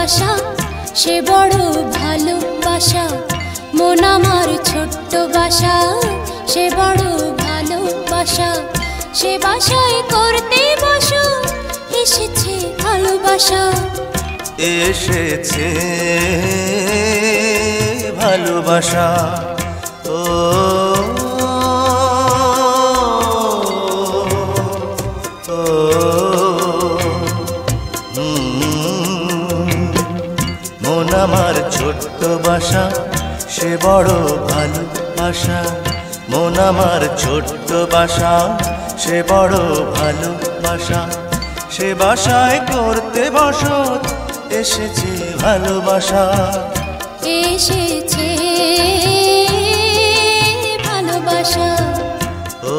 বাসা সে বড় ভালোবাসা মন আমার ছোট্ট বাসা সে বড় ভালোবাসা সে বাসায় করতে বসো এসেছে ভালোবাসা এসেছে ভালোবাসা ও মন আমার ছোট্ট বাসা সে বড় ভালোবাসা মন আমার ছোট্ট বাসা সে বড় ভালোবাসা সে বাসায় করতে বসত এসেছে ভালোবাসা এসেছে ভালোবাসা ও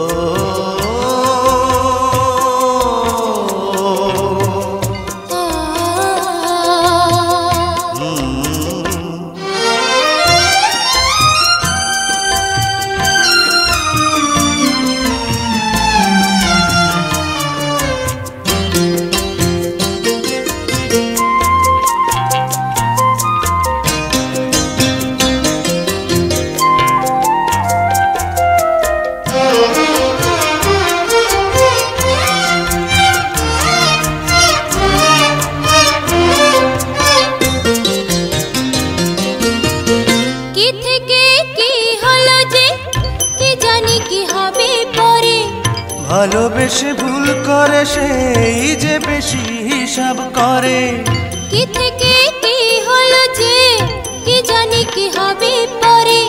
ভালোবেসে ভুল করে সেই যে বেশি হিসাব করে কি থেকে কি হলো যে কি জানি কি হবে পরে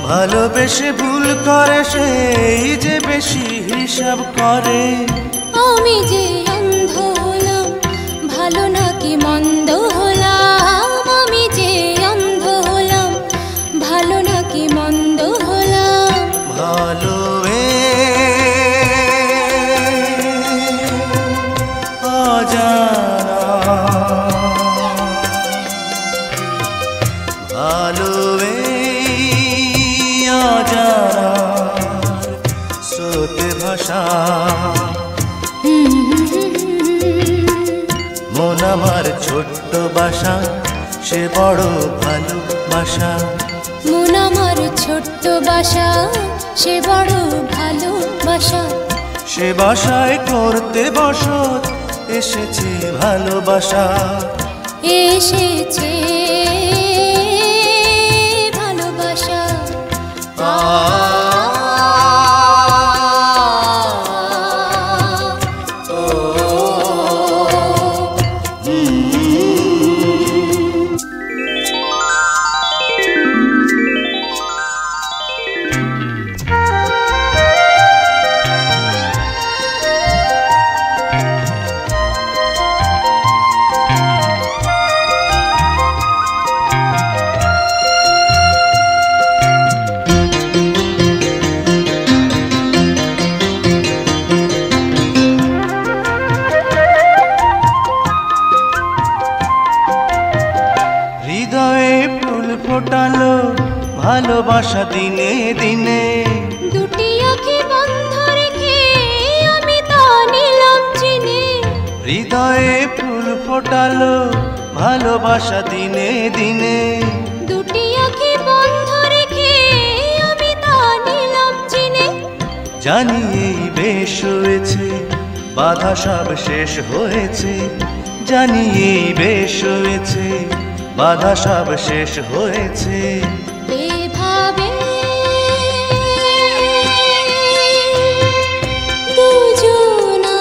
ভালোবেসে ভুল করে সেই যে বেশি হিসাব করে আমি যে অন্ধ হলাম ভালো নাকি মন্দ হলাম আমি যে অন্ধ হলাম ভালো নাকি মন্দ হলাম ভালো ভালো স্রোতে ভাষা মন আমার ছোট্ট বাসা সে বড় ভালোবাসা মন আমার ছোট্ট বাসা সে বড় ভালোবাসা সে বাসায় করতে বসত এসেছে ভালোবাসা এসেছে ভালোবাসা হৃদয়ে ফুল ফোটালো ভালোবাসা দিনে দিনে দুটি আঁখি বন্ধ রেখে আমি তা নিলাম চিনে হৃদয়ে ফুল ফোটালো ভালোবাসা দিনে দিনে দুটি আঁখি বন্ধ রেখে আমি তা নিলাম চিনে জানি এই বেশ হয়েছে বাধা সব শেষ হয়েছে জানি এই বেশ হয়েছে বাধা সব শেষ হয়েছে এভাবে দুজনা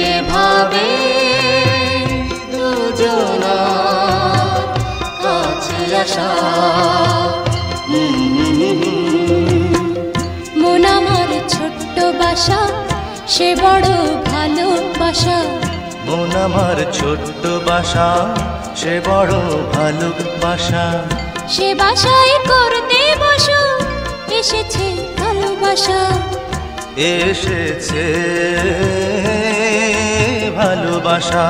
এভাবে দুজনা কাছে আসা মন আমার ছোট্ট বাসা সে বড় ভালোবাসা মন আমার ছোট্ট বাসা সে বড় ভালোবাসা সে বাসায় করতে বসো এসেছে ভালোবাসা এসেছে ভালোবাসা